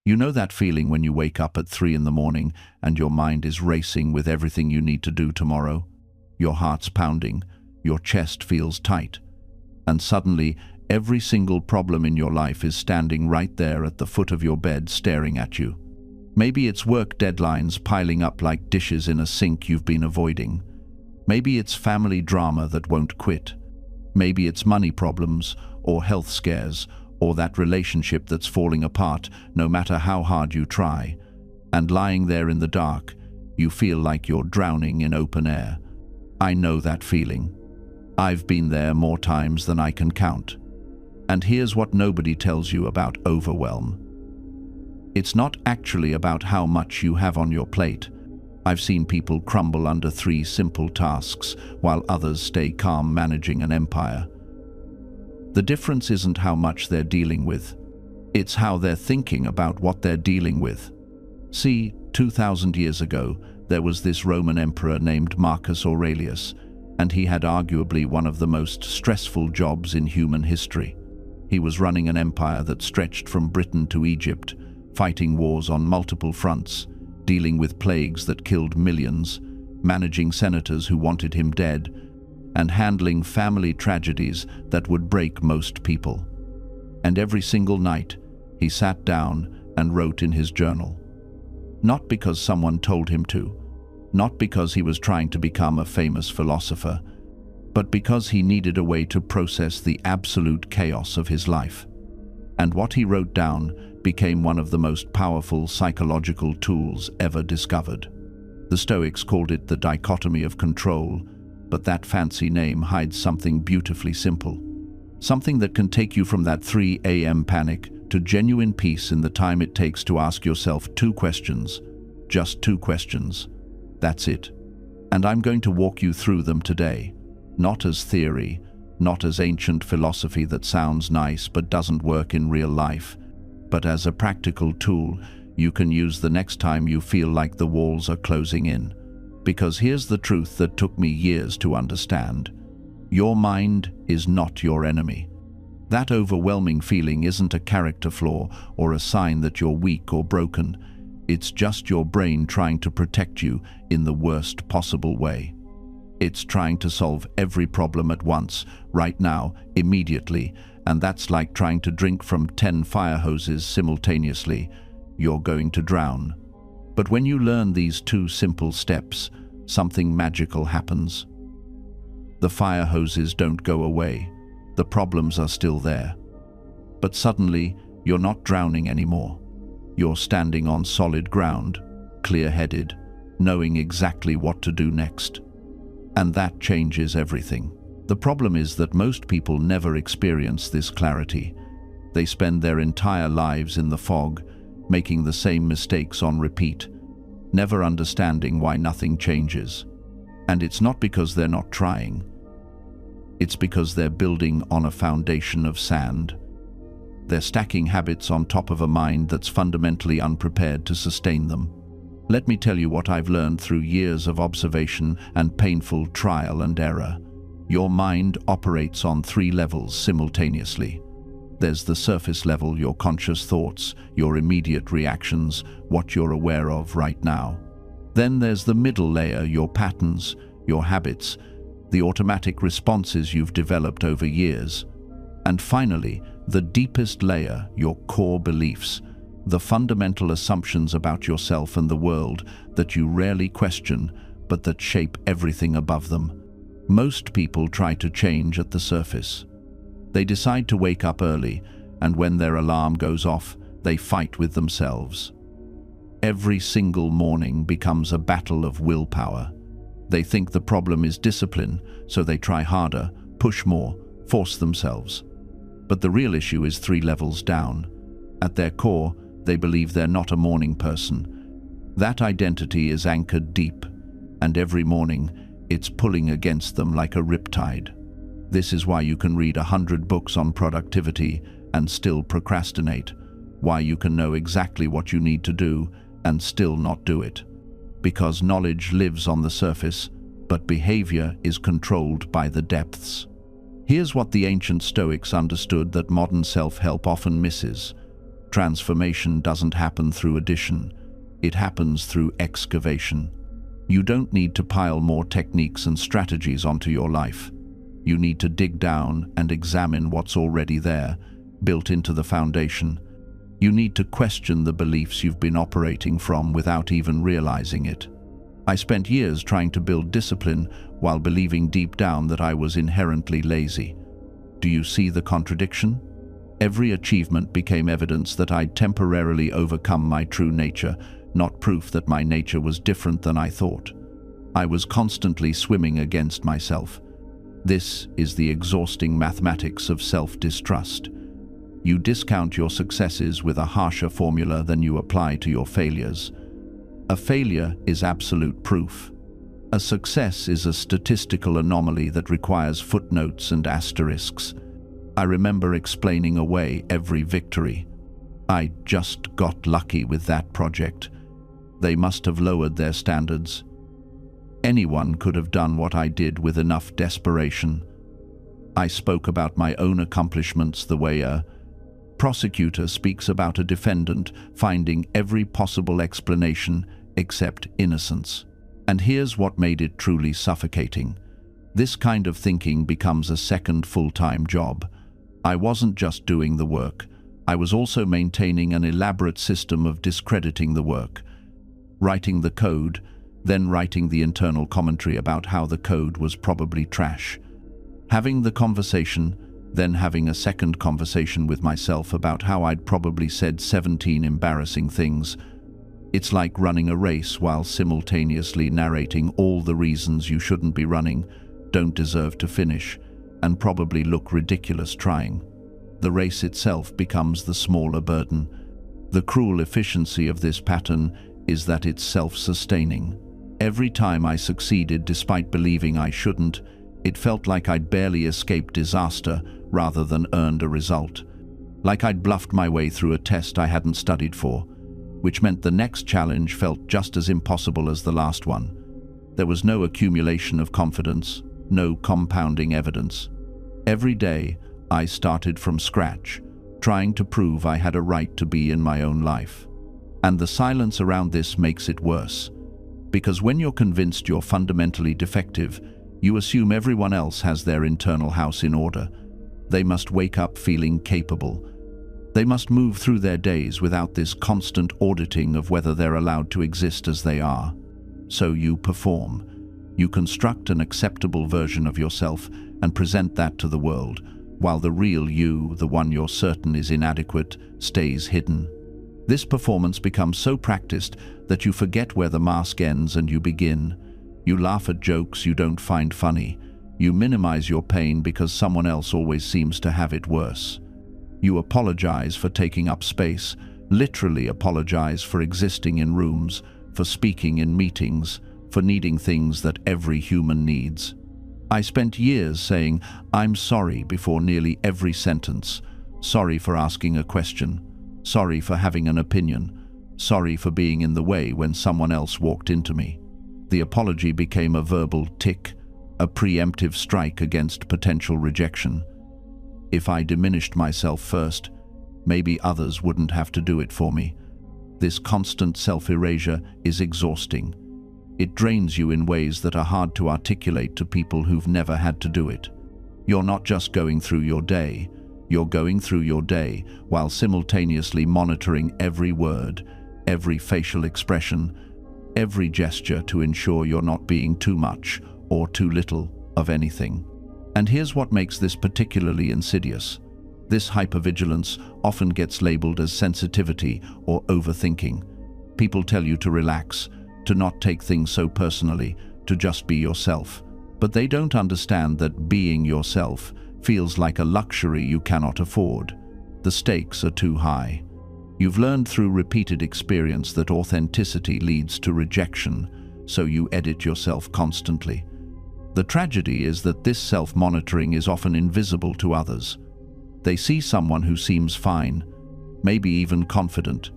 You know that feeling when you wake up at 3 in the morning and your mind is racing with everything you need to do tomorrow? Your heart's pounding, your chest feels tight, and suddenly every single problem in your life is standing right there at the foot of your bed staring at you. Maybe it's work deadlines piling up like dishes in a sink you've been avoiding. Maybe it's family drama that won't quit. Maybe it's money problems or health scares or that relationship that's falling apart no matter how hard you try. And lying there in the dark, you feel like you're drowning in open air. I know that feeling. I've been there more times than I can count. And here's what nobody tells you about overwhelm. It's not actually about how much you have on your plate. I've seen people crumble under 3 simple tasks while others stay calm managing an empire. The difference isn't how much they're dealing with. It's how they're thinking about what they're dealing with. See, 2,000 years ago, there was this Roman emperor named Marcus Aurelius, and he had arguably one of the most stressful jobs in human history. He was running an empire that stretched from Britain to Egypt, fighting wars on multiple fronts, dealing with plagues that killed millions, managing senators who wanted him dead, and handling family tragedies that would break most people. And every single night, he sat down and wrote in his journal. Not because someone told him to, not because he was trying to become a famous philosopher, but because he needed a way to process the absolute chaos of his life. And what he wrote down became one of the most powerful psychological tools ever discovered. The Stoics called it the dichotomy of control, but that fancy name hides something beautifully simple. Something that can take you from that 3 a.m. panic to genuine peace in the time it takes to ask yourself 2 questions. Just 2 questions. That's it. And I'm going to walk you through them today. Not as theory, not as ancient philosophy that sounds nice but doesn't work in real life, but as a practical tool you can use the next time you feel like the walls are closing in. Because here's the truth that took me years to understand. Your mind is not your enemy. That overwhelming feeling isn't a character flaw or a sign that you're weak or broken. It's just your brain trying to protect you in the worst possible way. It's trying to solve every problem at once, right now, immediately, and that's like trying to drink from 10 fire hoses simultaneously. You're going to drown. But when you learn these 2 simple steps, something magical happens. The fire hoses don't go away. The problems are still there. But suddenly, you're not drowning anymore. You're standing on solid ground, clear-headed, knowing exactly what to do next. And that changes everything. The problem is that most people never experience this clarity. They spend their entire lives in the fog, making the same mistakes on repeat, never understanding why nothing changes. And it's not because they're not trying. It's because they're building on a foundation of sand. They're stacking habits on top of a mind that's fundamentally unprepared to sustain them. Let me tell you what I've learned through years of observation and painful trial and error. Your mind operates on 3 levels simultaneously. There's the surface level, your conscious thoughts, your immediate reactions, what you're aware of right now. Then there's the middle layer, your patterns, your habits, the automatic responses you've developed over years. And finally, the deepest layer, your core beliefs, the fundamental assumptions about yourself and the world that you rarely question, but that shape everything above them. Most people try to change at the surface. They decide to wake up early, and when their alarm goes off, they fight with themselves. Every single morning becomes a battle of willpower. They think the problem is discipline, so they try harder, push more, force themselves. But the real issue is 3 levels down. At their core, they believe they're not a morning person. That identity is anchored deep, and every morning, it's pulling against them like a riptide. This is why you can read 100 books on productivity and still procrastinate, why you can know exactly what you need to do and still not do it. Because knowledge lives on the surface, but behavior is controlled by the depths. Here's what the ancient Stoics understood that modern self-help often misses. Transformation doesn't happen through addition. It happens through excavation. You don't need to pile more techniques and strategies onto your life. You need to dig down and examine what's already there, built into the foundation. You need to question the beliefs you've been operating from without even realizing it. I spent years trying to build discipline while believing deep down that I was inherently lazy. Do you see the contradiction? Every achievement became evidence that I'd temporarily overcome my true nature, not proof that my nature was different than I thought. I was constantly swimming against myself. This is the exhausting mathematics of self-distrust. You discount your successes with a harsher formula than you apply to your failures. A failure is absolute proof. A success is a statistical anomaly that requires footnotes and asterisks. I remember explaining away every victory. I just got lucky with that project. They must have lowered their standards. Anyone could have done what I did with enough desperation. I spoke about my own accomplishments the way a prosecutor speaks about a defendant finding every possible explanation except innocence. And here's what made it truly suffocating. This kind of thinking becomes a second full-time job. I wasn't just doing the work. I was also maintaining an elaborate system of discrediting the work. Writing the code, then writing the internal commentary about how the code was probably trash. Having the conversation, then having a second conversation with myself about how I'd probably said 17 embarrassing things. It's like running a race while simultaneously narrating all the reasons you shouldn't be running, don't deserve to finish, and probably look ridiculous trying. The race itself becomes the smaller burden. The cruel efficiency of this pattern is that it's self-sustaining. Every time I succeeded despite believing I shouldn't, it felt like I'd barely escaped disaster rather than earned a result. Like I'd bluffed my way through a test I hadn't studied for, which meant the next challenge felt just as impossible as the last one. There was no accumulation of confidence, no compounding evidence. Every day, I started from scratch, trying to prove I had a right to be in my own life. And the silence around this makes it worse. Because when you're convinced you're fundamentally defective, you assume everyone else has their internal house in order. They must wake up feeling capable. They must move through their days without this constant auditing of whether they're allowed to exist as they are. So you perform. You construct an acceptable version of yourself and present that to the world, while the real you, the one you're certain is inadequate, stays hidden. This performance becomes so practiced that you forget where the mask ends and you begin. You laugh at jokes you don't find funny. You minimize your pain because someone else always seems to have it worse. You apologize for taking up space, literally apologize for existing in rooms, for speaking in meetings, for needing things that every human needs. I spent years saying, "I'm sorry," before nearly every sentence. Sorry for asking a question. Sorry for having an opinion. Sorry for being in the way when someone else walked into me. The apology became a verbal tick, a preemptive strike against potential rejection. If I diminished myself first, maybe others wouldn't have to do it for me. This constant self-erasure is exhausting. It drains you in ways that are hard to articulate to people who've never had to do it. You're not just going through your day. You're going through your day while simultaneously monitoring every word, every facial expression, every gesture to ensure you're not being too much or too little of anything. And here's what makes this particularly insidious. This hypervigilance often gets labeled as sensitivity or overthinking. People tell you to relax, to not take things so personally, to just be yourself. But they don't understand that being yourself feels like a luxury you cannot afford. The stakes are too high. You've learned through repeated experience that authenticity leads to rejection, so you edit yourself constantly. The tragedy is that this self-monitoring is often invisible to others. They see someone who seems fine, maybe even confident.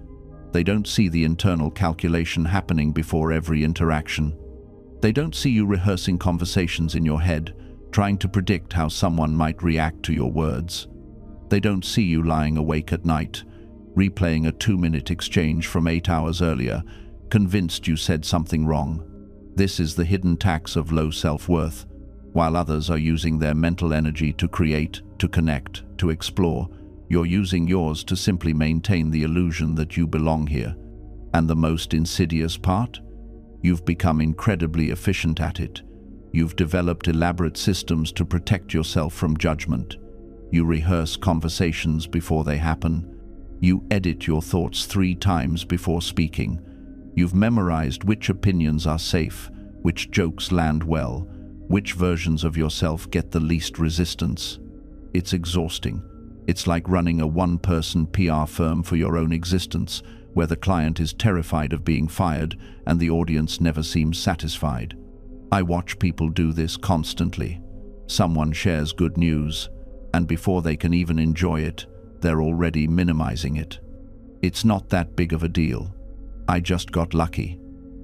They don't see the internal calculation happening before every interaction. They don't see you rehearsing conversations in your head, trying to predict how someone might react to your words. They don't see you lying awake at night, replaying a 2-minute exchange from 8 hours earlier, convinced you said something wrong. This is the hidden tax of low self-worth. While others are using their mental energy to create, to connect, to explore, you're using yours to simply maintain the illusion that you belong here. And the most insidious part? You've become incredibly efficient at it. You've developed elaborate systems to protect yourself from judgment. You rehearse conversations before they happen. You edit your thoughts 3 times before speaking. You've memorized which opinions are safe, which jokes land well, which versions of yourself get the least resistance. It's exhausting. It's like running a one-person PR firm for your own existence, where the client is terrified of being fired and the audience never seems satisfied. I watch people do this constantly. Someone shares good news, and before they can even enjoy it, they're already minimizing it. It's not that big of a deal. I just got lucky.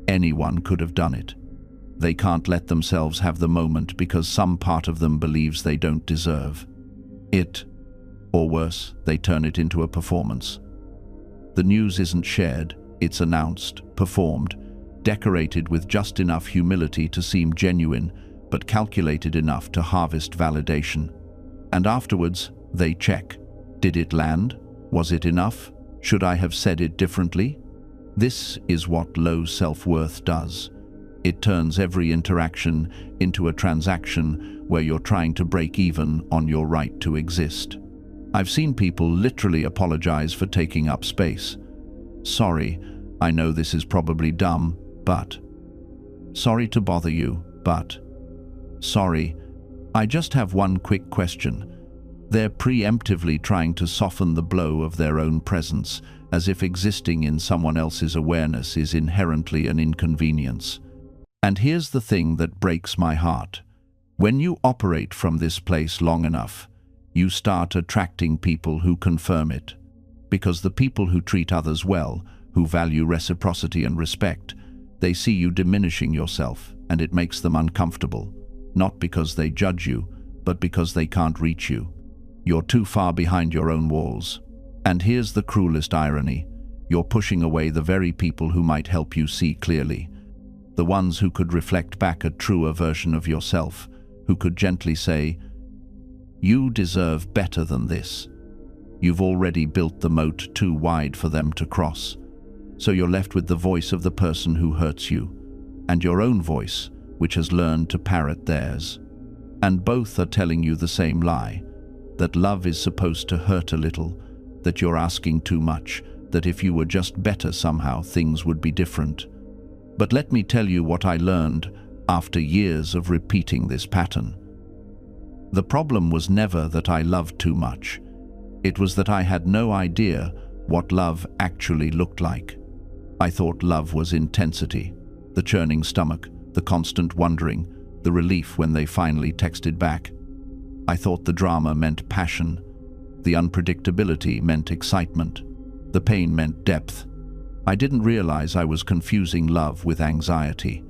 Anyone could have done it. They can't let themselves have the moment because some part of them believes they don't deserve it. Or worse, they turn it into a performance. The news isn't shared, it's announced, performed, decorated with just enough humility to seem genuine, but calculated enough to harvest validation. And afterwards, they check. Did it land? Was it enough? Should I have said it differently? This is what low self-worth does. It turns every interaction into a transaction where you're trying to break even on your right to exist. I've seen people literally apologize for taking up space. Sorry, I know this is probably dumb, but. Sorry to bother you, but. Sorry, I just have one quick question. They're preemptively trying to soften the blow of their own presence, as if existing in someone else's awareness is inherently an inconvenience. And here's the thing that breaks my heart. When you operate from this place long enough, you start attracting people who confirm it. Because the people who treat others well, who value reciprocity and respect, they see you diminishing yourself, and it makes them uncomfortable. Not because they judge you, but because they can't reach you. You're too far behind your own walls. And here's the cruelest irony. You're pushing away the very people who might help you see clearly. The ones who could reflect back a truer version of yourself, who could gently say, "You deserve better than this." You've already built the moat too wide for them to cross. So you're left with the voice of the person who hurts you, and your own voice, which has learned to parrot theirs. And both are telling you the same lie, that love is supposed to hurt a little, that you're asking too much, that if you were just better somehow things would be different. But let me tell you what I learned after years of repeating this pattern. The problem was never that I loved too much. It was that I had no idea what love actually looked like. I thought love was intensity, the churning stomach, the constant wondering, the relief when they finally texted back. I thought the drama meant passion, the unpredictability meant excitement, the pain meant depth. I didn't realize I was confusing love with anxiety.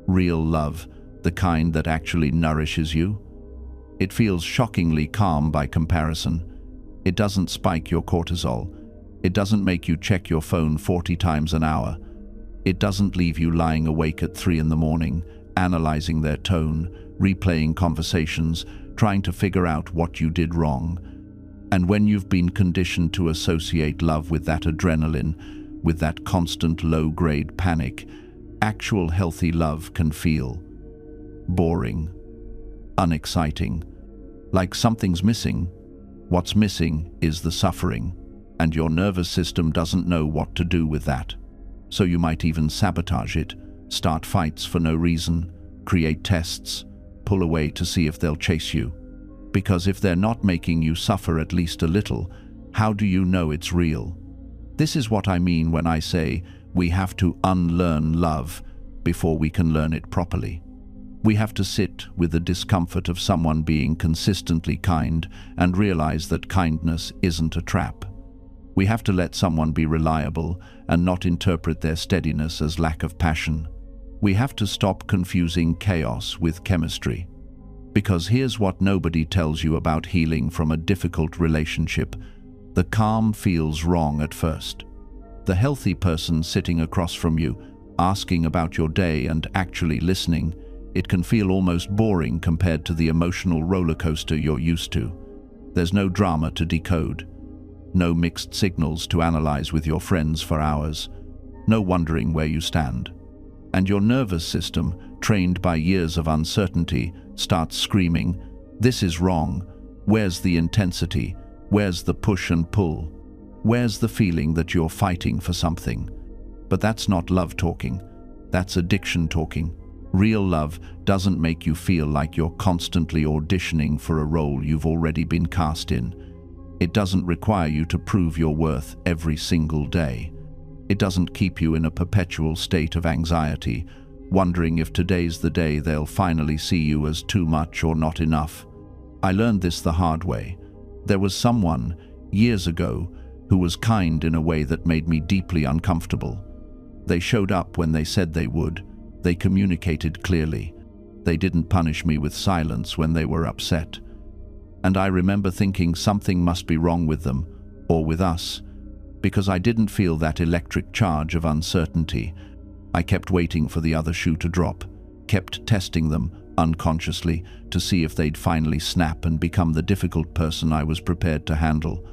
Real love, the kind that actually nourishes you. It feels shockingly calm by comparison. It doesn't spike your cortisol. It doesn't make you check your phone 40 times an hour. It doesn't leave you lying awake at 3 in the morning, analyzing their tone, replaying conversations, trying to figure out what you did wrong. And when you've been conditioned to associate love with that adrenaline, with that constant low-grade panic, actual healthy love can feel boring, unexciting, like something's missing. What's missing is the suffering, and your nervous system doesn't know what to do with that. So you might even sabotage it, start fights for no reason, create tests, pull away to see if they'll chase you. Because if they're not making you suffer at least a little, how do you know it's real? This is what I mean when I say we have to unlearn love before we can learn it properly. We have to sit with the discomfort of someone being consistently kind and realize that kindness isn't a trap. We have to let someone be reliable and not interpret their steadiness as lack of passion. We have to stop confusing chaos with chemistry. Because here's what nobody tells you about healing from a difficult relationship. The calm feels wrong at first. The healthy person sitting across from you, asking about your day and actually listening, it can feel almost boring compared to the emotional roller coaster you're used to. There's no drama to decode, no mixed signals to analyze with your friends for hours, no wondering where you stand. And your nervous system, trained by years of uncertainty, starts screaming, "This is wrong. Where's the intensity? Where's the push and pull? Where's the feeling that you're fighting for something?" But that's not love talking. That's addiction talking. Real love doesn't make you feel like you're constantly auditioning for a role you've already been cast in. It doesn't require you to prove your worth every single day. It doesn't keep you in a perpetual state of anxiety, wondering if today's the day they'll finally see you as too much or not enough. I learned this the hard way. There was someone, years ago, who was kind in a way that made me deeply uncomfortable. They showed up when they said they would. They communicated clearly. They didn't punish me with silence when they were upset. And I remember thinking something must be wrong with them, or with us, because I didn't feel that electric charge of uncertainty. I kept waiting for the other shoe to drop, kept testing them, unconsciously, to see if they'd finally snap and become the difficult person I was prepared to handle.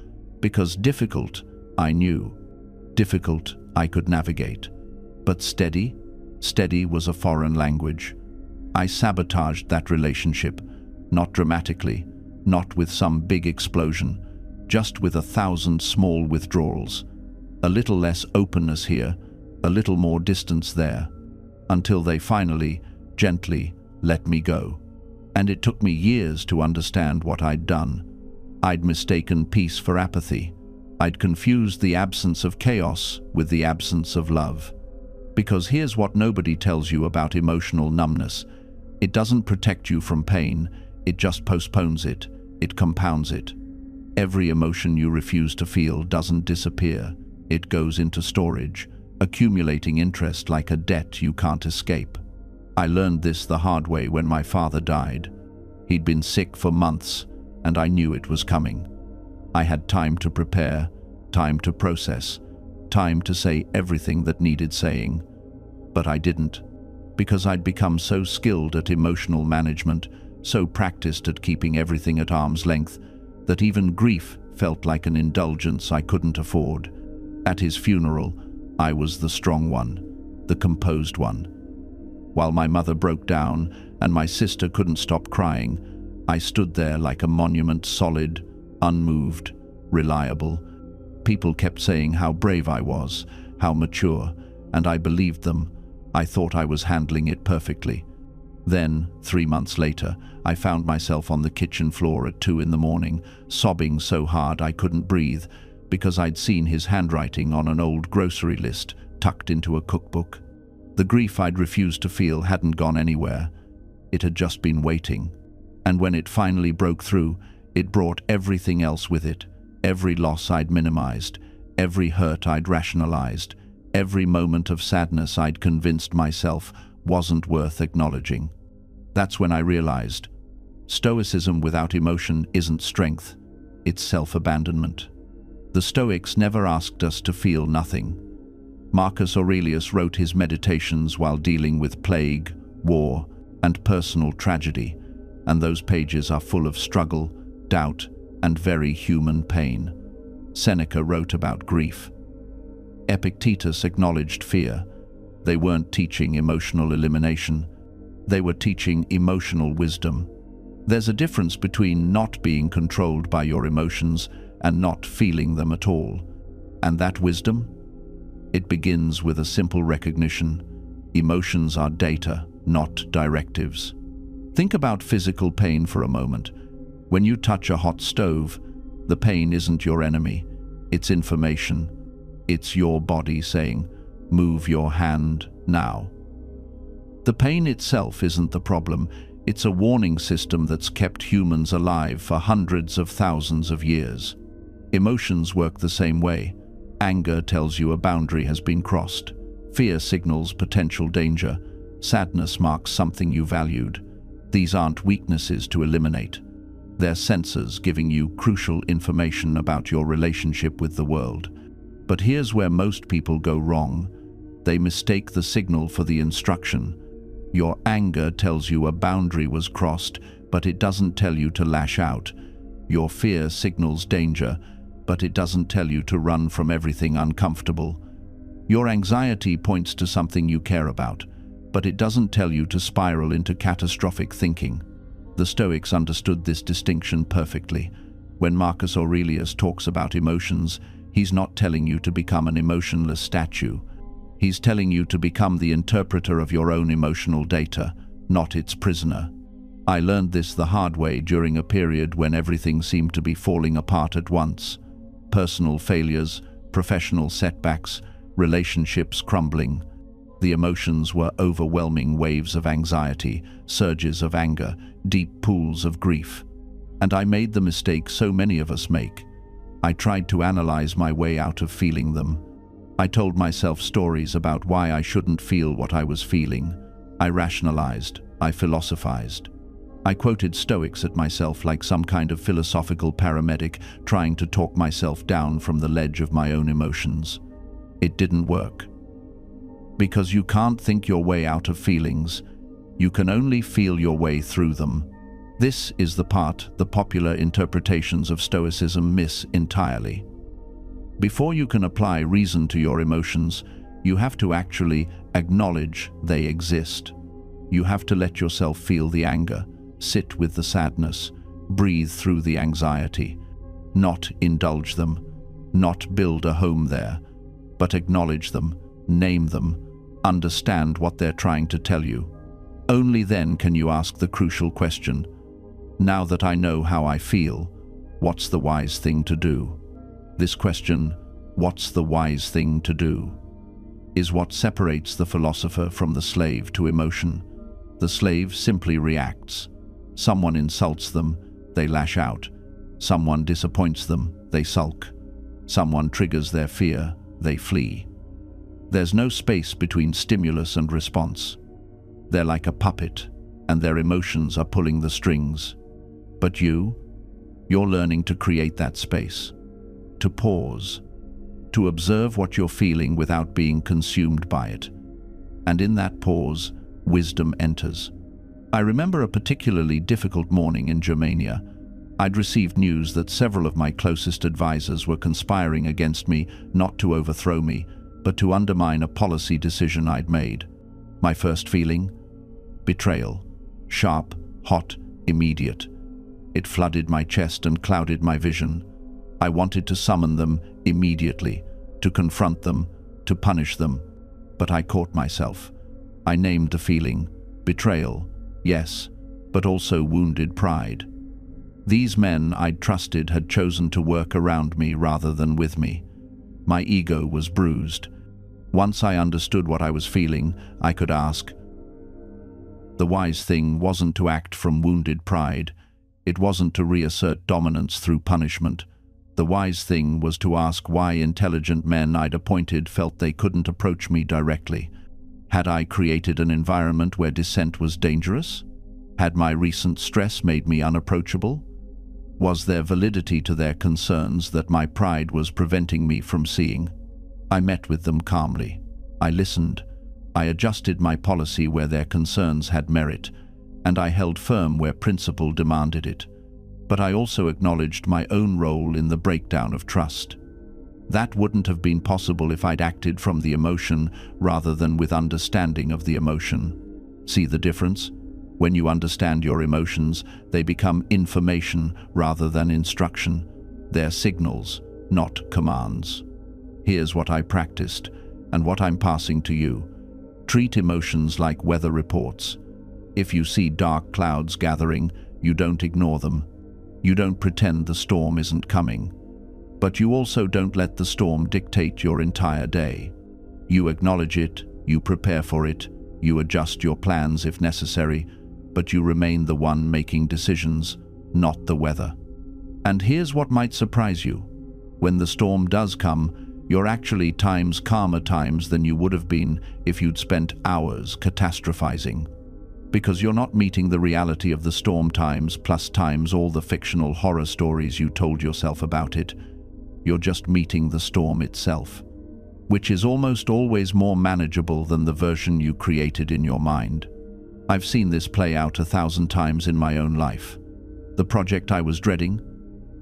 Because difficult, I knew. Difficult, I could navigate. But steady? Steady was a foreign language. I sabotaged that relationship, not dramatically, not with some big explosion, just with 1,000 small withdrawals. A little less openness here, a little more distance there, until they finally, gently, let me go. And it took me years to understand what I'd done. I'd mistaken peace for apathy. I'd confused the absence of chaos with the absence of love. Because here's what nobody tells you about emotional numbness. It doesn't protect you from pain, it just postpones it, it compounds it. Every emotion you refuse to feel doesn't disappear, it goes into storage, accumulating interest like a debt you can't escape. I learned this the hard way when my father died. He'd been sick for months, and I knew it was coming. I had time to prepare, time to process, time to say everything that needed saying. But I didn't, because I'd become so skilled at emotional management, so practiced at keeping everything at arm's length, that even grief felt like an indulgence I couldn't afford. At his funeral, I was the strong one, the composed one. While my mother broke down and my sister couldn't stop crying, I stood there like a monument, solid, unmoved, reliable. People kept saying how brave I was, how mature, and I believed them. I thought I was handling it perfectly. Then, 3 months later, I found myself on the kitchen floor at 2 in the morning, sobbing so hard I couldn't breathe, because I'd seen his handwriting on an old grocery list tucked into a cookbook. The grief I'd refused to feel hadn't gone anywhere. It had just been waiting. And when it finally broke through, it brought everything else with it. Every loss I'd minimized, every hurt I'd rationalized, every moment of sadness I'd convinced myself wasn't worth acknowledging. That's when I realized, Stoicism without emotion isn't strength, it's self-abandonment. The Stoics never asked us to feel nothing. Marcus Aurelius wrote his meditations while dealing with plague, war, and personal tragedy, and those pages are full of struggle, doubt, and very human pain. Seneca wrote about grief. Epictetus acknowledged fear. They weren't teaching emotional elimination. They were teaching emotional wisdom. There's a difference between not being controlled by your emotions and not feeling them at all. And that wisdom? It begins with a simple recognition. Emotions are data, not directives. Think about physical pain for a moment. When you touch a hot stove, the pain isn't your enemy. It's information. It's your body saying, move your hand now. The pain itself isn't the problem. It's a warning system that's kept humans alive for hundreds of thousands of years. Emotions work the same way. Anger tells you a boundary has been crossed. Fear signals potential danger. Sadness marks something you valued. These aren't weaknesses to eliminate. They're sensors giving you crucial information about your relationship with the world. But here's where most people go wrong. They mistake the signal for the instruction. Your anger tells you a boundary was crossed, but it doesn't tell you to lash out. Your fear signals danger, but it doesn't tell you to run from everything uncomfortable. Your anxiety points to something you care about, but it doesn't tell you to spiral into catastrophic thinking. The Stoics understood this distinction perfectly. When Marcus Aurelius talks about emotions, he's not telling you to become an emotionless statue. He's telling you to become the interpreter of your own emotional data, not its prisoner. I learned this the hard way during a period when everything seemed to be falling apart at once. Personal failures, professional setbacks, relationships crumbling. The emotions were overwhelming waves of anxiety, surges of anger, deep pools of grief. And I made the mistake so many of us make. I tried to analyze my way out of feeling them. I told myself stories about why I shouldn't feel what I was feeling. I rationalized, I philosophized. I quoted Stoics at myself like some kind of philosophical paramedic trying to talk myself down from the ledge of my own emotions. It didn't work. Because you can't think your way out of feelings, you can only feel your way through them. This is the part the popular interpretations of Stoicism miss entirely. Before you can apply reason to your emotions, you have to actually acknowledge they exist. You have to let yourself feel the anger, sit with the sadness, breathe through the anxiety, not indulge them, not build a home there, but acknowledge them, name them, understand what they're trying to tell you. Only then can you ask the crucial question, now that I know how I feel, what's the wise thing to do? This question, what's the wise thing to do, is what separates the philosopher from the slave to emotion. The slave simply reacts. Someone insults them, they lash out. Someone disappoints them, they sulk. Someone triggers their fear, they flee. There's no space between stimulus and response. They're like a puppet, and their emotions are pulling the strings. But you're learning to create that space, to pause, to observe what you're feeling without being consumed by it. And in that pause, wisdom enters. I remember a particularly difficult morning in Germania. I'd received news that several of my closest advisors were conspiring against me, not to overthrow me, but to undermine a policy decision I'd made. My first feeling? Betrayal. Sharp, hot, immediate. It flooded my chest and clouded my vision. I wanted to summon them immediately, to confront them, to punish them. But I caught myself. I named the feeling. Betrayal, yes, but also wounded pride. These men I'd trusted had chosen to work around me rather than with me. My ego was bruised. Once I understood what I was feeling, I could ask. The wise thing wasn't to act from wounded pride. It wasn't to reassert dominance through punishment. The wise thing was to ask why intelligent men I'd appointed felt they couldn't approach me directly. Had I created an environment where dissent was dangerous? Had my recent stress made me unapproachable? Was there validity to their concerns that my pride was preventing me from seeing? I met with them calmly. I listened. I adjusted my policy where their concerns had merit, and I held firm where principle demanded it. But I also acknowledged my own role in the breakdown of trust. That wouldn't have been possible if I'd acted from the emotion rather than with understanding of the emotion. See the difference? When you understand your emotions, they become information rather than instruction. They're signals, not commands. Here's what I practiced, and what I'm passing to you. Treat emotions like weather reports. If you see dark clouds gathering, you don't ignore them. You don't pretend the storm isn't coming. But you also don't let the storm dictate your entire day. You acknowledge it, you prepare for it, you adjust your plans if necessary, but you remain the one making decisions, not the weather. And here's what might surprise you. When the storm does come, you're actually calmer times than you would have been if you'd spent hours catastrophizing. Because you're not meeting the reality of the storm times plus times all the fictional horror stories you told yourself about it. You're just meeting the storm itself, which is almost always more manageable than the version you created in your mind. I've seen this play out 1,000 times in my own life. The project I was dreading?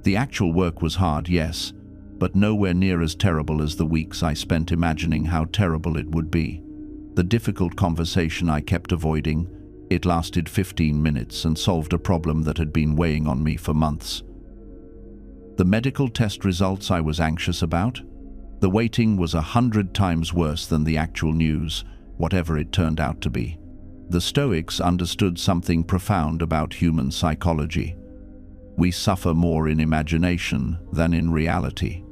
The actual work was hard, yes, but nowhere near as terrible as the weeks I spent imagining how terrible it would be. The difficult conversation I kept avoiding, it lasted 15 minutes and solved a problem that had been weighing on me for months. The medical test results I was anxious about? The waiting was 100 times worse than the actual news, whatever it turned out to be. The Stoics understood something profound about human psychology. We suffer more in imagination than in reality.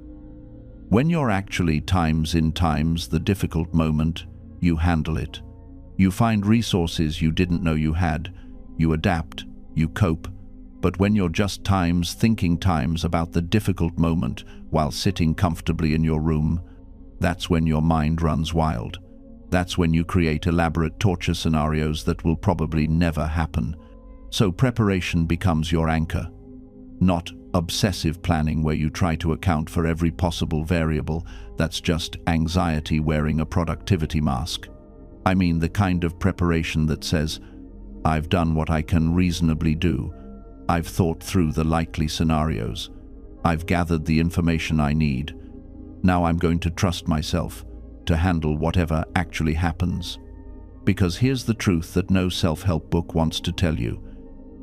When you're actually times the difficult moment, you handle it. You find resources you didn't know you had. You adapt, you cope. But when you're just thinking about the difficult moment while sitting comfortably in your room, that's when your mind runs wild. That's when you create elaborate torture scenarios that will probably never happen. So preparation becomes your anchor. Not obsessive planning where you try to account for every possible variable. That's just anxiety wearing a productivity mask. I mean the kind of preparation that says, I've done what I can reasonably do. I've thought through the likely scenarios. I've gathered the information I need. Now I'm going to trust myself to handle whatever actually happens. Because here's the truth that no self-help book wants to tell you.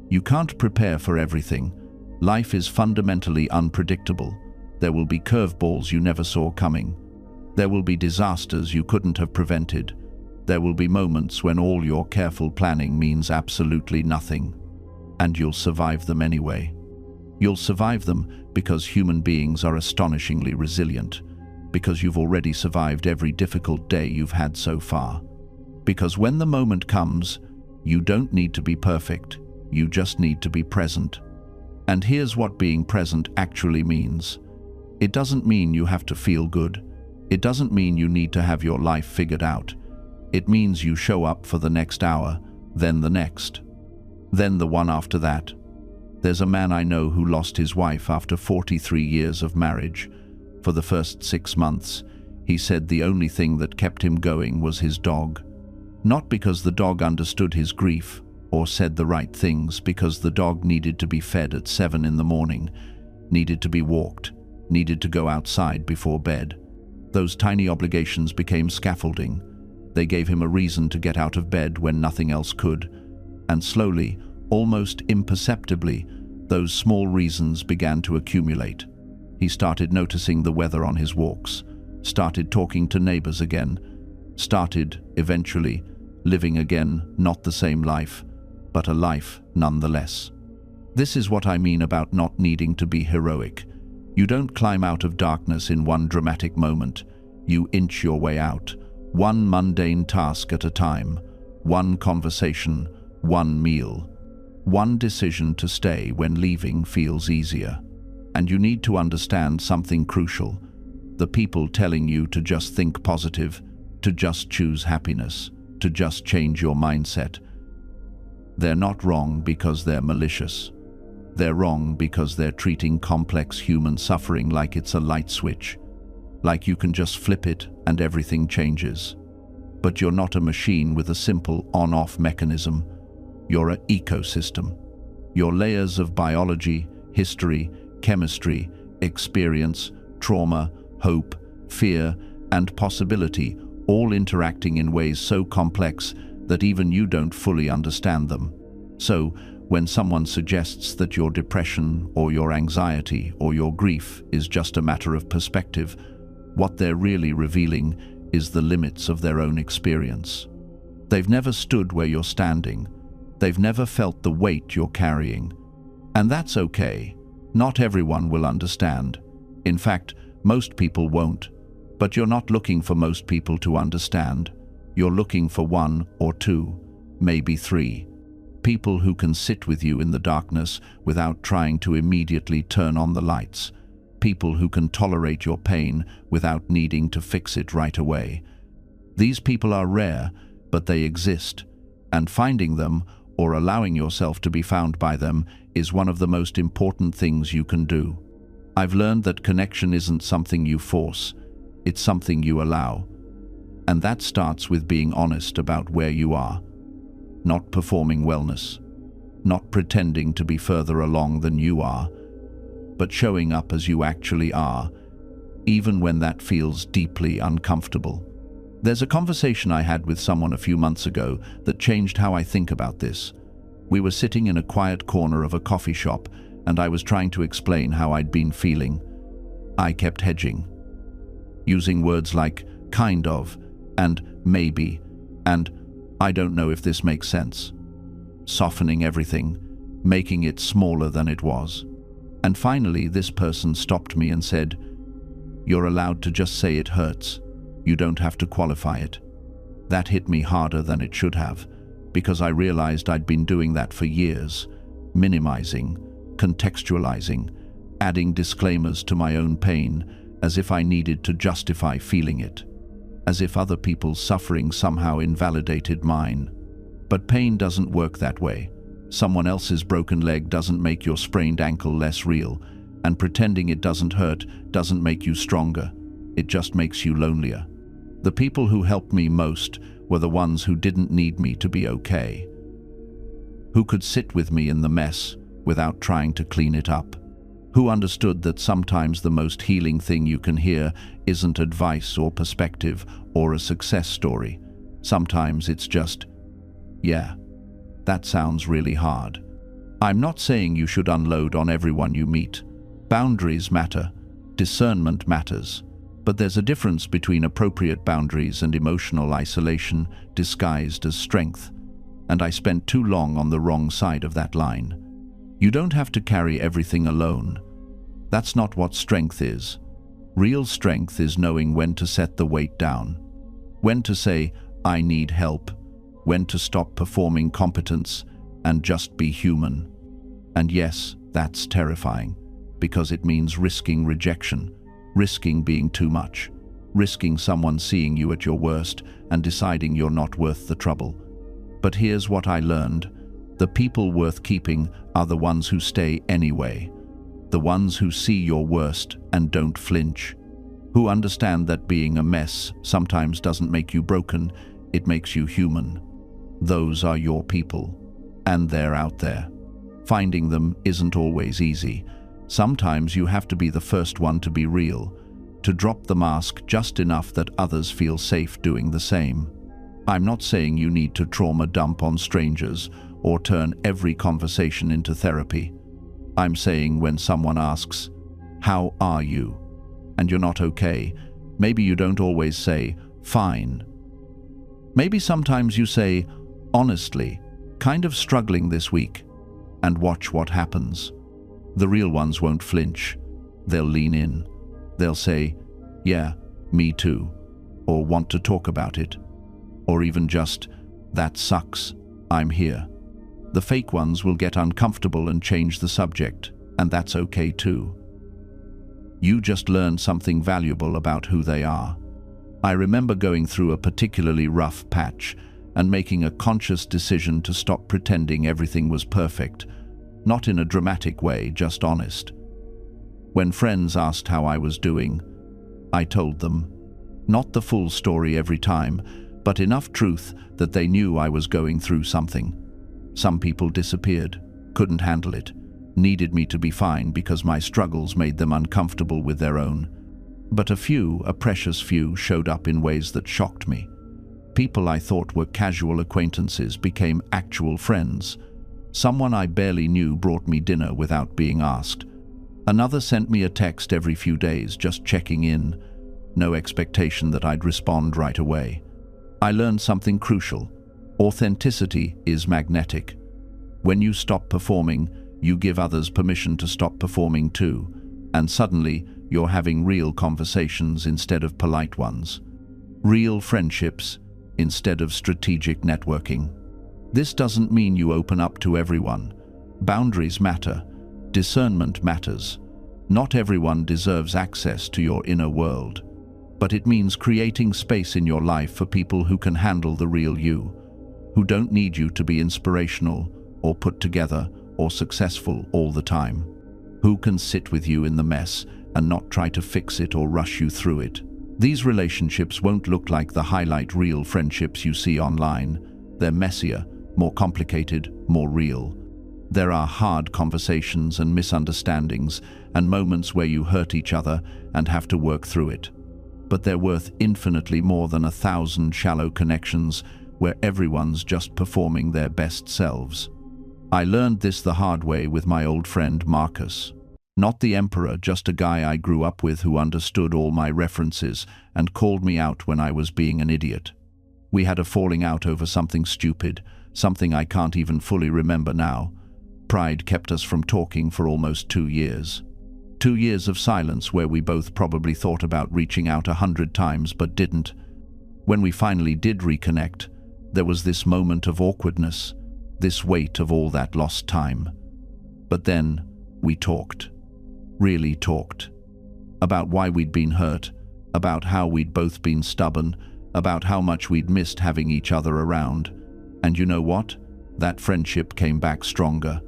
You can't prepare for everything. Life is fundamentally unpredictable. There will be curveballs you never saw coming. There will be disasters you couldn't have prevented. There will be moments when all your careful planning means absolutely nothing. And you'll survive them anyway. You'll survive them because human beings are astonishingly resilient. Because you've already survived every difficult day you've had so far. Because when the moment comes, you don't need to be perfect. You just need to be present. And here's what being present actually means. It doesn't mean you have to feel good. It doesn't mean you need to have your life figured out. It means you show up for the next hour, then the next, then the one after that. There's a man I know who lost his wife after 43 years of marriage. For the first 6 months, he said the only thing that kept him going was his dog. Not because the dog understood his grief or said the right things, because the dog needed to be fed at 7 in the morning, needed to be walked, needed to go outside before bed. Those tiny obligations became scaffolding. They gave him a reason to get out of bed when nothing else could. And slowly, almost imperceptibly, those small reasons began to accumulate. He started noticing the weather on his walks, started talking to neighbors again, started, eventually, living again, not the same life, but a life nonetheless. This is what I mean about not needing to be heroic. You don't climb out of darkness in one dramatic moment. You inch your way out, one mundane task at a time, one conversation, one meal, one decision to stay when leaving feels easier. And you need to understand something crucial. The people telling you to just think positive, to just choose happiness, to just change your mindset, they're not wrong because they're malicious. They're wrong because they're treating complex human suffering like it's a light switch, like you can just flip it and everything changes. But you're not a machine with a simple on-off mechanism. You're an ecosystem. Your layers of biology, history, chemistry, experience, trauma, hope, fear, and possibility, all interacting in ways so complex that even you don't fully understand them. So, when someone suggests that your depression or your anxiety or your grief is just a matter of perspective, what they're really revealing is the limits of their own experience. They've never stood where you're standing. They've never felt the weight you're carrying. And that's okay. Not everyone will understand. In fact, most people won't. But you're not looking for most people to understand. You're looking for 1 or 2, maybe 3. People who can sit with you in the darkness without trying to immediately turn on the lights. People who can tolerate your pain without needing to fix it right away. These people are rare, but they exist. And finding them, or allowing yourself to be found by them, is one of the most important things you can do. I've learned that connection isn't something you force, it's something you allow. And that starts with being honest about where you are. Not performing wellness, not pretending to be further along than you are, but showing up as you actually are, even when that feels deeply uncomfortable. There's a conversation I had with someone a few months ago that changed how I think about this. We were sitting in a quiet corner of a coffee shop, and I was trying to explain how I'd been feeling. I kept hedging, using words like kind of, and maybe, and I don't know if this makes sense. Softening everything, making it smaller than it was. And finally, this person stopped me and said, "You're allowed to just say it hurts. You don't have to qualify it." That hit me harder than it should have, because I realized I'd been doing that for years, minimizing, contextualizing, adding disclaimers to my own pain, as if I needed to justify feeling it, as if other people's suffering somehow invalidated mine. But pain doesn't work that way. Someone else's broken leg doesn't make your sprained ankle less real, and pretending it doesn't hurt doesn't make you stronger. It just makes you lonelier. The people who helped me most were the ones who didn't need me to be okay, who could sit with me in the mess without trying to clean it up, who understood that sometimes the most healing thing you can hear isn't advice or perspective or a success story. Sometimes it's just, "Yeah, that sounds really hard." I'm not saying you should unload on everyone you meet. Boundaries matter, discernment matters, but there's a difference between appropriate boundaries and emotional isolation disguised as strength, and I spent too long on the wrong side of that line. You don't have to carry everything alone. That's not what strength is. Real strength is knowing when to set the weight down, when to say, "I need help," when to stop performing competence and just be human. And yes, that's terrifying, because it means risking rejection, risking being too much, risking someone seeing you at your worst and deciding you're not worth the trouble. But here's what I learned. The people worth keeping are the ones who stay anyway, the ones who see your worst and don't flinch, who understand that being a mess sometimes doesn't make you broken, it makes you human. Those are your people, and they're out there. Finding them isn't always easy. Sometimes you have to be the first one to be real, to drop the mask just enough that others feel safe doing the same. I'm not saying you need to trauma dump on strangers or turn every conversation into therapy. I'm saying when someone asks, "How are you?" and you're not okay, maybe you don't always say, "Fine." Maybe sometimes you say, "Honestly, kind of struggling this week," and watch what happens. The real ones won't flinch. They'll lean in. They'll say, "Yeah, me too," or "Want to talk about it," or even just, "That sucks, I'm here." The fake ones will get uncomfortable and change the subject, and that's okay too. You just learned something valuable about who they are. I remember going through a particularly rough patch and making a conscious decision to stop pretending everything was perfect, not in a dramatic way, just honest. When friends asked how I was doing, I told them. Not the full story every time, but enough truth that they knew I was going through something. Some people disappeared, couldn't handle it, needed me to be fine because my struggles made them uncomfortable with their own. But a precious few, showed up in ways that shocked me. People I thought were casual acquaintances became actual friends. Someone I barely knew brought me dinner without being asked. Another sent me a text every few days, just checking in, no expectation that I'd respond right away. I learned something crucial. Authenticity is magnetic. When you stop performing, you give others permission to stop performing too, and suddenly you're having real conversations instead of polite ones. Real friendships instead of strategic networking. This doesn't mean you open up to everyone. Boundaries matter. Discernment matters. Not everyone deserves access to your inner world. But it means creating space in your life for people who can handle the real you. who don't need you to be inspirational or put together or successful all the time, who can sit with you in the mess and not try to fix it or rush you through it. These relationships won't look like the highlight reel friendships you see online. They're messier, more complicated, more real. There are hard conversations and misunderstandings and moments where you hurt each other and have to work through it. But they're worth infinitely more than 1,000 shallow connections where everyone's just performing their best selves. I learned this the hard way with my old friend Marcus. Not the emperor, just a guy I grew up with who understood all my references and called me out when I was being an idiot. We had a falling out over something stupid, something I can't even fully remember now. Pride kept us from talking for almost 2 years. 2 years of silence where we both probably thought about reaching out 100 times but didn't. When we finally did reconnect, there was this moment of awkwardness, this weight of all that lost time. But then we talked. Really talked. About why we'd been hurt, about how we'd both been stubborn, about how much we'd missed having each other around. And you know what? That friendship came back stronger.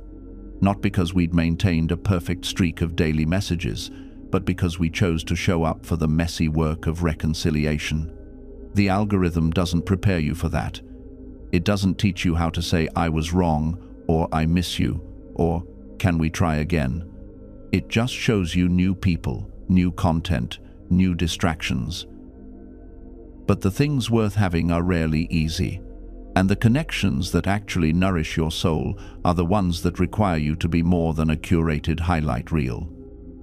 Not because we'd maintained a perfect streak of daily messages, but because we chose to show up for the messy work of reconciliation. The algorithm doesn't prepare you for that. It doesn't teach you how to say, "I was wrong," or "I miss you," or "Can we try again?" It just shows you new people, new content, new distractions. But the things worth having are rarely easy. And the connections that actually nourish your soul are the ones that require you to be more than a curated highlight reel.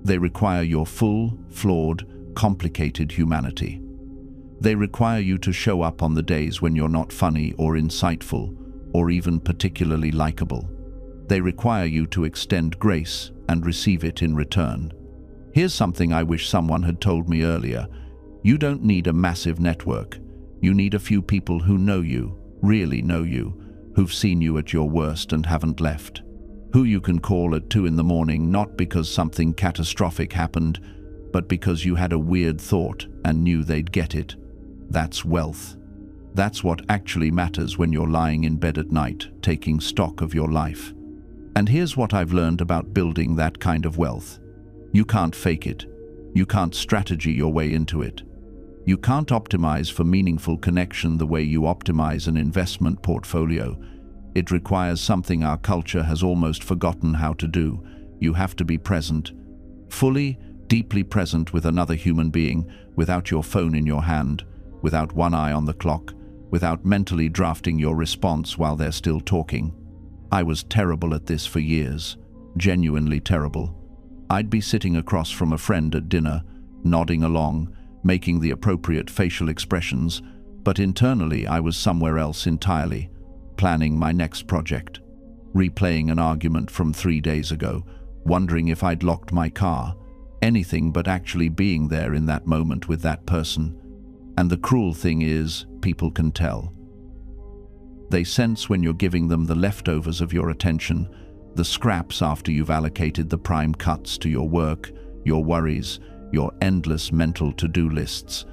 They require your full, flawed, complicated humanity. They require you to show up on the days when you're not funny or insightful or even particularly likable. They require you to extend grace and receive it in return. Here's something I wish someone had told me earlier. You don't need a massive network. You need a few people who know you, really know you, who've seen you at your worst and haven't left. Who you can call at 2 in the morning, not because something catastrophic happened, but because you had a weird thought and knew they'd get it. That's wealth. That's what actually matters when you're lying in bed at night, taking stock of your life. And here's what I've learned about building that kind of wealth. You can't fake it. You can't strategy your way into it. You can't optimize for meaningful connection the way you optimize an investment portfolio. It requires something our culture has almost forgotten how to do. You have to be present. Fully, deeply present with another human being, without your phone in your hand, without one eye on the clock, without mentally drafting your response while they're still talking. I was terrible at this for years, genuinely terrible. I'd be sitting across from a friend at dinner, nodding along, making the appropriate facial expressions, but internally I was somewhere else entirely, planning my next project, replaying an argument from 3 days ago, wondering if I'd locked my car, anything but actually being there in that moment with that person. And the cruel thing is, people can tell. They sense when you're giving them the leftovers of your attention, the scraps after you've allocated the prime cuts to your work, your worries, your endless mental to-do lists.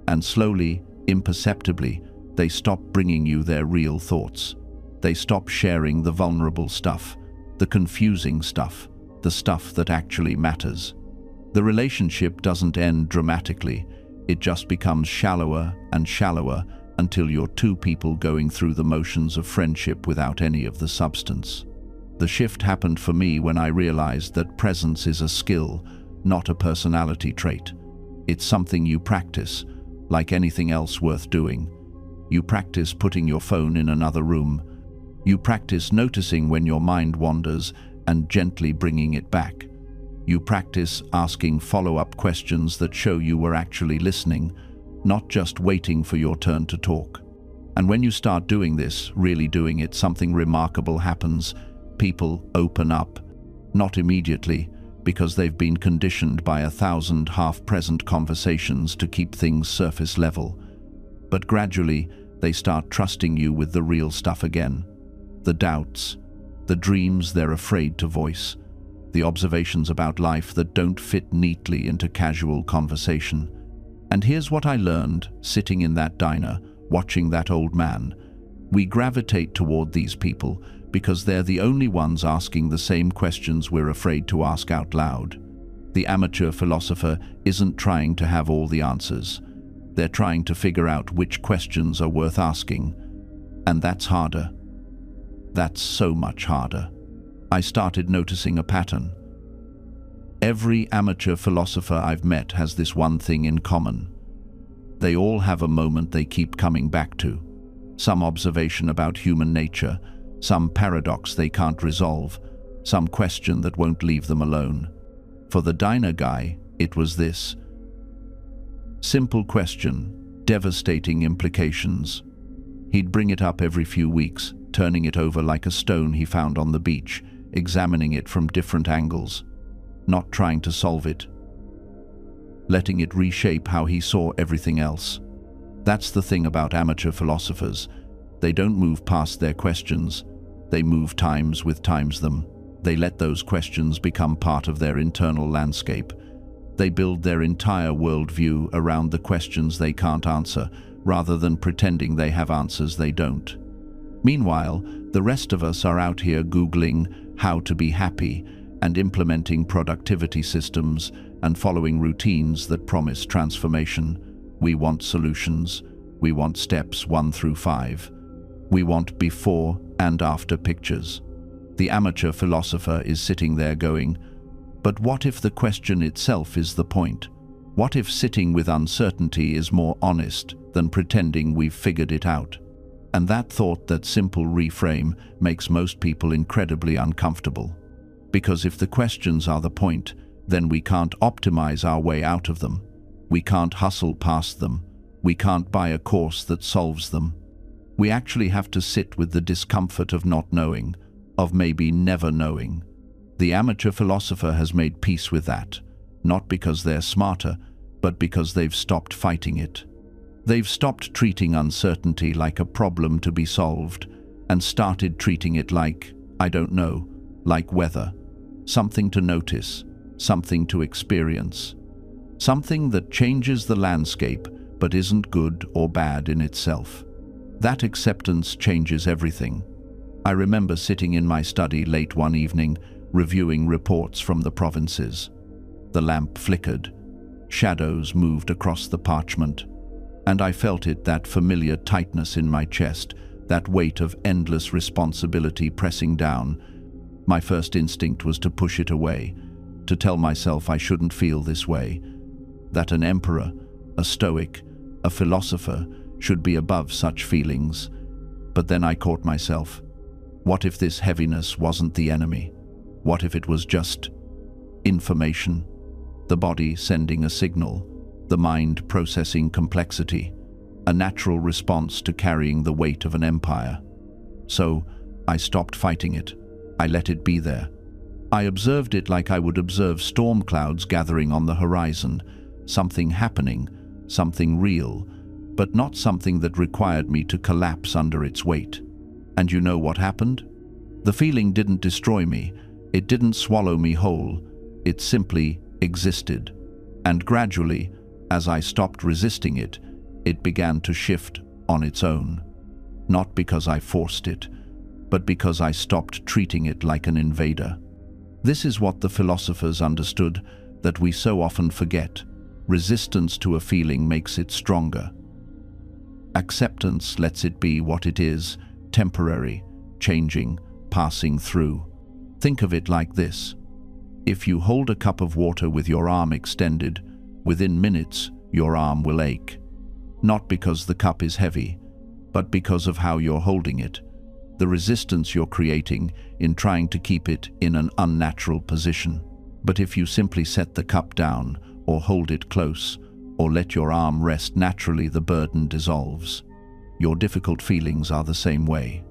And slowly, imperceptibly, they stop bringing you their real thoughts. They stop sharing the vulnerable stuff, the confusing stuff, the stuff that actually matters. The relationship doesn't end dramatically. It just becomes shallower and shallower until you're two people going through the motions of friendship without any of the substance. The shift happened for me when I realized that presence is a skill, not a personality trait. It's something you practice, like anything else worth doing. You practice putting your phone in another room. You practice noticing when your mind wanders and gently bringing it back. You practice asking follow-up questions that show you were actually listening, not just waiting for your turn to talk. And when you start doing this, really doing it, something remarkable happens. People open up, not immediately, because they've been conditioned by 1,000 half-present conversations to keep things surface level. But gradually, they start trusting you with the real stuff again. The doubts, the dreams they're afraid to voice, the observations about life that don't fit neatly into casual conversation. And here's what I learned, sitting in that diner, watching that old man. We gravitate toward these people because they're the only ones asking the same questions we're afraid to ask out loud. The amateur philosopher isn't trying to have all the answers. They're trying to figure out which questions are worth asking. And that's harder. That's so much harder. I started noticing a pattern. Every amateur philosopher I've met has this one thing in common. They all have a moment they keep coming back to. Some observation about human nature, some paradox they can't resolve, some question that won't leave them alone. For the diner guy, it was this. Simple question, devastating implications. He'd bring it up every few weeks, turning it over like a stone he found on the beach, examining it from different angles, not trying to solve it, letting it reshape how he saw everything else. That's the thing about amateur philosophers. They don't move past their questions. They move times with times them. They let those questions become part of their internal landscape. They build their entire worldview around the questions they can't answer, rather than pretending they have answers they don't. Meanwhile, the rest of us are out here Googling how to be happy and implementing productivity systems and following routines that promise transformation. We want solutions. We want steps 1 through 5. We want before and after pictures. The amateur philosopher is sitting there going, but what if the question itself is the point? What if sitting with uncertainty is more honest than pretending we've figured it out? And that thought, that simple reframe, makes most people incredibly uncomfortable. Because if the questions are the point, then we can't optimize our way out of them. We can't hustle past them. We can't buy a course that solves them. We actually have to sit with the discomfort of not knowing, of maybe never knowing. The amateur philosopher has made peace with that, not because they're smarter, but because they've stopped fighting it. They've stopped treating uncertainty like a problem to be solved and started treating it like, I don't know, like weather, something to notice, something to experience, something that changes the landscape but isn't good or bad in itself. That acceptance changes everything. I remember sitting in my study late one evening, reviewing reports from the provinces. The lamp flickered, shadows moved across the parchment, and I felt it, that familiar tightness in my chest, that weight of endless responsibility pressing down. My first instinct was to push it away, to tell myself I shouldn't feel this way, that an emperor, a Stoic, a philosopher should be above such feelings. But then I caught myself. What if this heaviness wasn't the enemy? What if it was just information? The body sending a signal, the mind processing complexity, a natural response to carrying the weight of an empire. So I stopped fighting it. I let it be there. I observed it like I would observe storm clouds gathering on the horizon, something happening, something real, but not something that required me to collapse under its weight. And you know what happened? The feeling didn't destroy me. It didn't swallow me whole. It simply existed. And gradually, as I stopped resisting it, it began to shift on its own. Not because I forced it, but because I stopped treating it like an invader. This is what the philosophers understood that we so often forget. Resistance to a feeling makes it stronger. Acceptance lets it be what it is, temporary, changing, passing through. Think of it like this. If you hold a cup of water with your arm extended, within minutes your arm will ache. Not because the cup is heavy, but because of how you're holding it, the resistance you're creating in trying to keep it in an unnatural position. But if you simply set the cup down, or hold it close, or let your arm rest naturally, the burden dissolves. Your difficult feelings are the same way.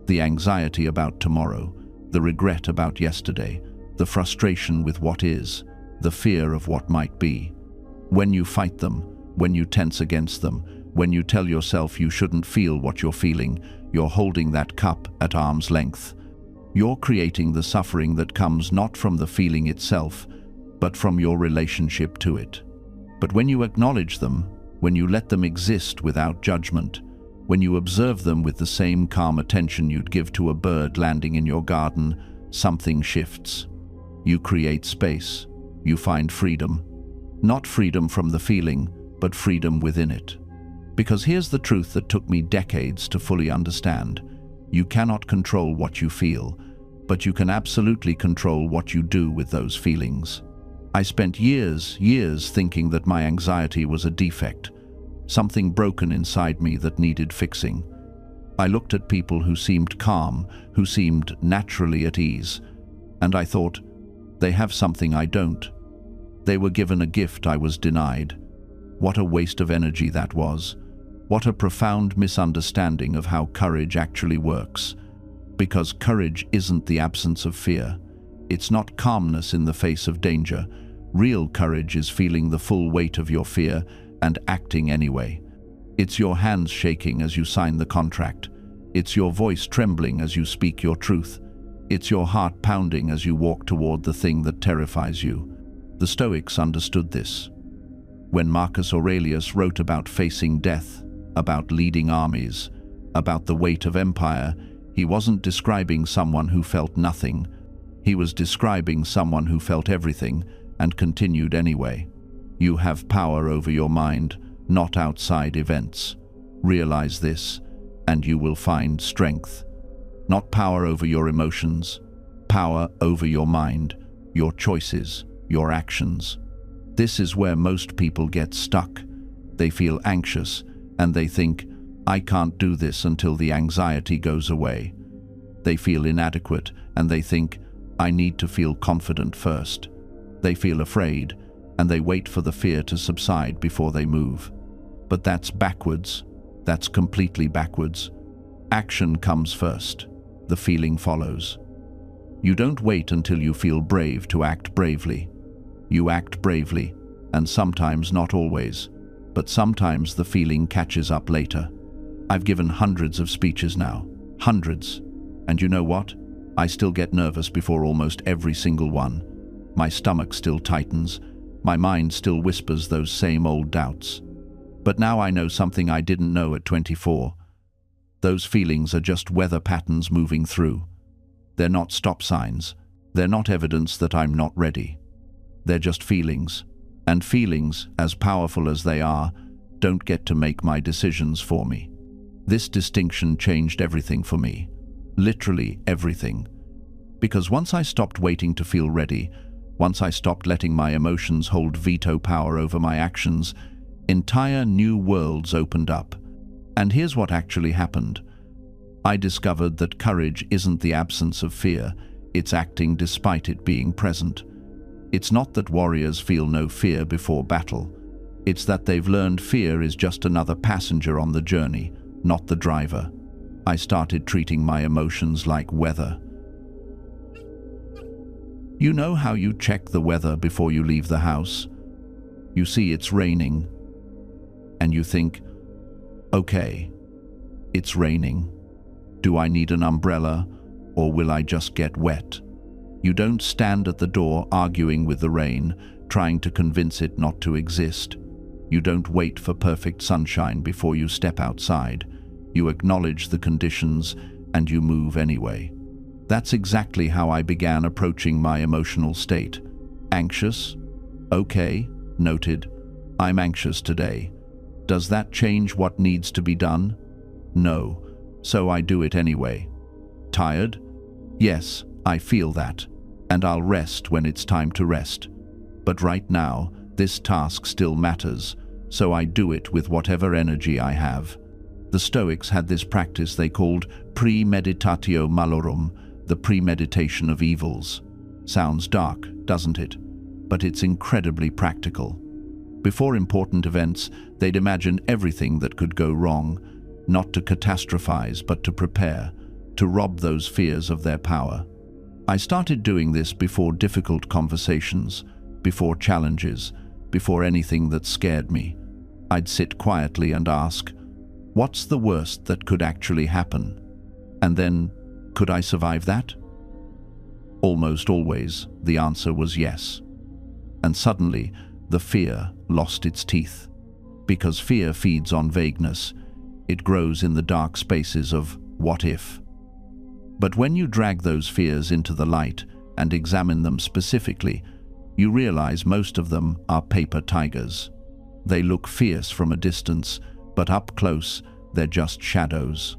The anxiety about tomorrow, the regret about yesterday, the frustration with what is, the fear of what might be. When you fight them, when you tense against them, when you tell yourself you shouldn't feel what you're feeling, you're holding that cup at arm's length. You're creating the suffering that comes not from the feeling itself, but from your relationship to it. But when you acknowledge them, when you let them exist without judgment, When you observe them with the same calm attention you'd give to a bird landing in your garden, something shifts. You create space. You find freedom. Not freedom from the feeling, but freedom within it. Because here's the truth that took me decades to fully understand. You cannot control what you feel, but you can absolutely control what you do with those feelings. I spent years thinking that my anxiety was a defect, something broken inside me that needed fixing. I looked at people who seemed calm, who seemed naturally at ease, and I thought, they have something I don't. They were given a gift I was denied. What a waste of energy that was. What a profound misunderstanding of how courage actually works. Because courage isn't the absence of fear. It's not calmness in the face of danger. Real courage is feeling the full weight of your fear and acting anyway. It's your hands shaking as you sign the contract. It's your voice trembling as you speak your truth. It's your heart pounding as you walk toward the thing that terrifies you. The Stoics understood this. When Marcus Aurelius wrote about facing death, about leading armies, about the weight of empire, he wasn't describing someone who felt nothing. He was describing someone who felt everything and continued anyway. You have power over your mind, not outside events. Realize this, and you will find strength. Not power over your emotions, power over your mind, your choices, your actions. This is where most people get stuck. They feel anxious, and they think, I can't do this until the anxiety goes away. They feel inadequate, and they think, I need to feel confident first. They feel afraid, and they wait for the fear to subside before they move. But that's backwards. That's completely backwards. Action comes first. The feeling follows. You don't wait until you feel brave to act bravely. You act bravely, and sometimes, not always, but sometimes the feeling catches up later. I've given hundreds of speeches now. Hundreds. And you know what? I still get nervous before almost every single one. My stomach still tightens. My mind still whispers those same old doubts. But now I know something I didn't know at 24. Those feelings are just weather patterns moving through. They're not stop signs. They're not evidence that I'm not ready. They're just feelings. And feelings, as powerful as they are, don't get to make my decisions for me. This distinction changed everything for me. Literally everything. Because once I stopped waiting to feel ready, once I stopped letting my emotions hold veto power over my actions, entire new worlds opened up. And here's what actually happened. I discovered that courage isn't the absence of fear, it's acting despite it being present. It's not that warriors feel no fear before battle. It's that they've learned fear is just another passenger on the journey, not the driver. I started treating my emotions like weather. You know how you check the weather before you leave the house? You see it's raining, and you think, okay, it's raining. Do I need an umbrella, or will I just get wet? You don't stand at the door arguing with the rain, trying to convince it not to exist. You don't wait for perfect sunshine before you step outside. You acknowledge the conditions, and you move anyway. That's exactly how I began approaching my emotional state. Anxious? Okay, noted. I'm anxious today. Does that change what needs to be done? No, so I do it anyway. Tired? Yes, I feel that, and I'll rest when it's time to rest. But right now, this task still matters, so I do it with whatever energy I have. The Stoics had this practice they called premeditatio malorum, the premeditation of evils. Sounds dark, doesn't it? But it's incredibly practical. Before important events, they'd imagine everything that could go wrong, not to catastrophize, but to prepare, to rob those fears of their power. I started doing this before difficult conversations, before challenges, before anything that scared me. I'd sit quietly and ask, what's the worst that could actually happen? And then, could I survive that? Almost always, the answer was yes. And suddenly, the fear lost its teeth. Because fear feeds on vagueness. It grows in the dark spaces of what if. But when you drag those fears into the light and examine them specifically, you realize most of them are paper tigers. They look fierce from a distance, but up close, they're just shadows.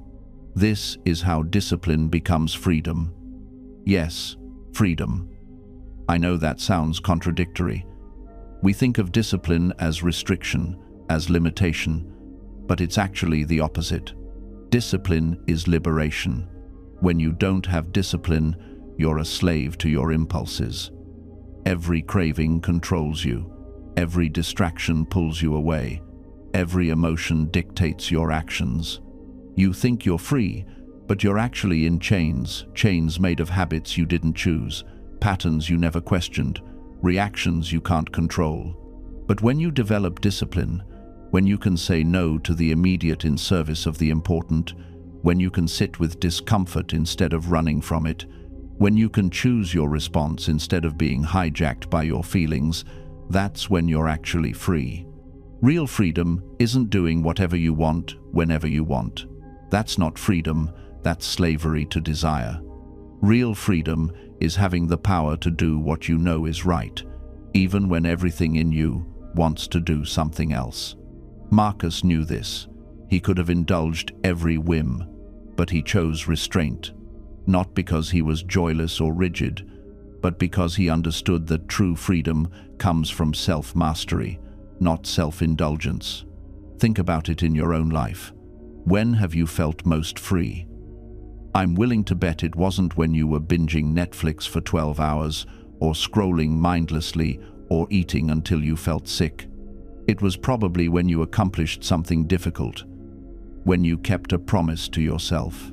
This is how discipline becomes freedom. Yes, freedom. I know that sounds contradictory. We think of discipline as restriction, as limitation, but it's actually the opposite. Discipline is liberation. When you don't have discipline, you're a slave to your impulses. Every craving controls you. Every distraction pulls you away. Every emotion dictates your actions. You think you're free, but you're actually in chains made of habits you didn't choose, patterns you never questioned, reactions you can't control. But when you develop discipline, when you can say no to the immediate in service of the important, when you can sit with discomfort instead of running from it, when you can choose your response instead of being hijacked by your feelings, that's when you're actually free. Real freedom isn't doing whatever you want, whenever you want. That's not freedom, that's slavery to desire. Real freedom is having the power to do what you know is right, even when everything in you wants to do something else. Marcus knew this. He could have indulged every whim, but he chose restraint, not because he was joyless or rigid, but because he understood that true freedom comes from self-mastery, not self-indulgence. Think about it in your own life. When have you felt most free? I'm willing to bet it wasn't when you were binging Netflix for 12 hours, or scrolling mindlessly, or eating until you felt sick. It was probably when you accomplished something difficult, when you kept a promise to yourself,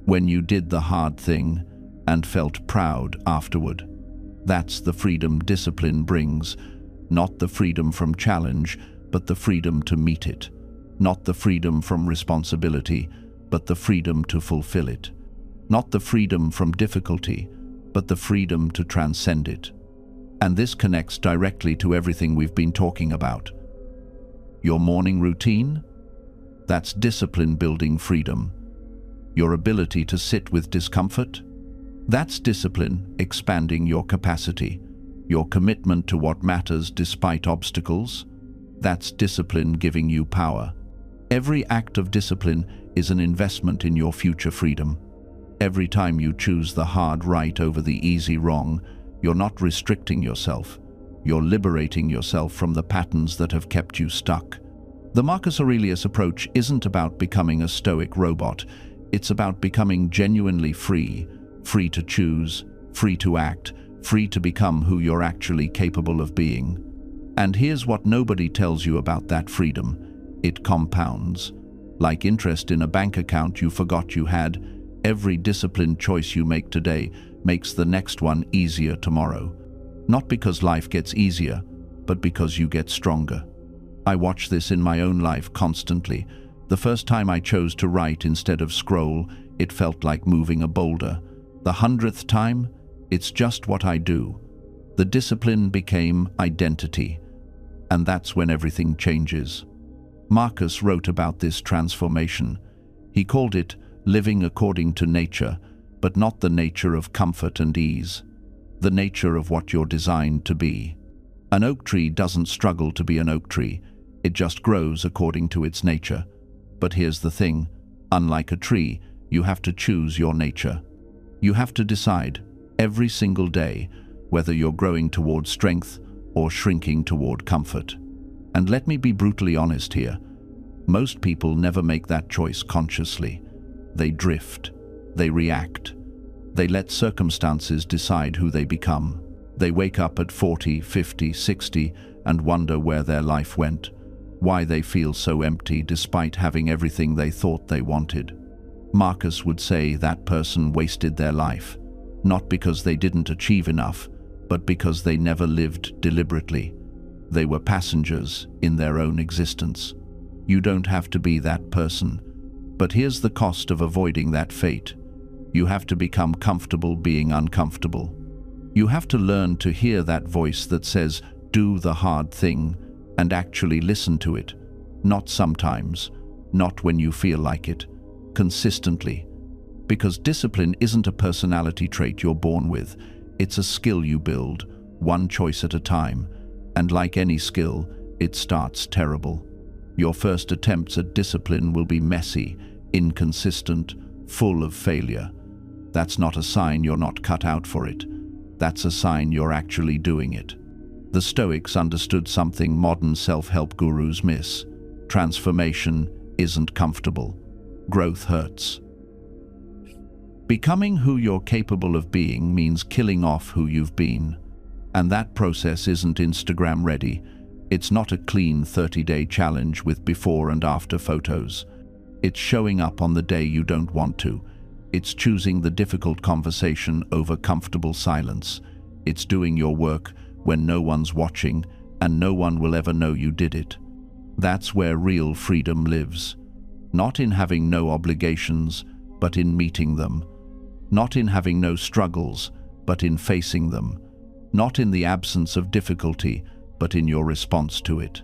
when you did the hard thing and felt proud afterward. That's the freedom discipline brings, not the freedom from challenge, but the freedom to meet it, not the freedom from responsibility, but the freedom to fulfill it, not the freedom from difficulty, but the freedom to transcend it. And this connects directly to everything we've been talking about. Your morning routine? That's discipline building freedom. Your ability to sit with discomfort? That's discipline expanding your capacity. Your commitment to what matters despite obstacles? That's discipline giving you power. Every act of discipline is an investment in your future freedom. Every time you choose the hard right over the easy wrong, you're not restricting yourself. You're liberating yourself from the patterns that have kept you stuck. The Marcus Aurelius approach isn't about becoming a Stoic robot. It's about becoming genuinely free, free to choose, free to act, free to become who you're actually capable of being. And here's what nobody tells you about that freedom. It compounds. Like interest in a bank account you forgot you had, every disciplined choice you make today makes the next one easier tomorrow. Not because life gets easier, but because you get stronger. I watch this in my own life constantly. The first time I chose to write instead of scroll, it felt like moving a boulder. The 100th time, it's just what I do. The discipline became identity, and that's when everything changes. Marcus wrote about this transformation. He called it living according to nature, but not the nature of comfort and ease, the nature of what you're designed to be. An oak tree doesn't struggle to be an oak tree, it just grows according to its nature. But here's the thing, unlike a tree, you have to choose your nature. You have to decide, every single day, whether you're growing toward strength or shrinking toward comfort. And let me be brutally honest here, most people never make that choice consciously. They drift, they react, they let circumstances decide who they become. They wake up at 40, 50, 60 and wonder where their life went, why they feel so empty despite having everything they thought they wanted. Marcus would say that person wasted their life, not because they didn't achieve enough, but because they never lived deliberately. They were passengers in their own existence. You don't have to be that person. But here's the cost of avoiding that fate. You have to become comfortable being uncomfortable. You have to learn to hear that voice that says, do the hard thing, and actually listen to it. Not sometimes, not when you feel like it, consistently. Because discipline isn't a personality trait you're born with, it's a skill you build, one choice at a time, and like any skill, it starts terrible. Your first attempts at discipline will be messy, inconsistent, full of failure. That's not a sign you're not cut out for it. That's a sign you're actually doing it. The Stoics understood something modern self-help gurus miss. Transformation isn't comfortable. Growth hurts. Becoming who you're capable of being means killing off who you've been. And that process isn't Instagram ready. It's not a clean 30-day challenge with before and after photos. It's showing up on the day you don't want to. It's choosing the difficult conversation over comfortable silence. It's doing your work when no one's watching and no one will ever know you did it. That's where real freedom lives. Not in having no obligations, but in meeting them. Not in having no struggles, but in facing them. Not in the absence of difficulty, but in your response to it.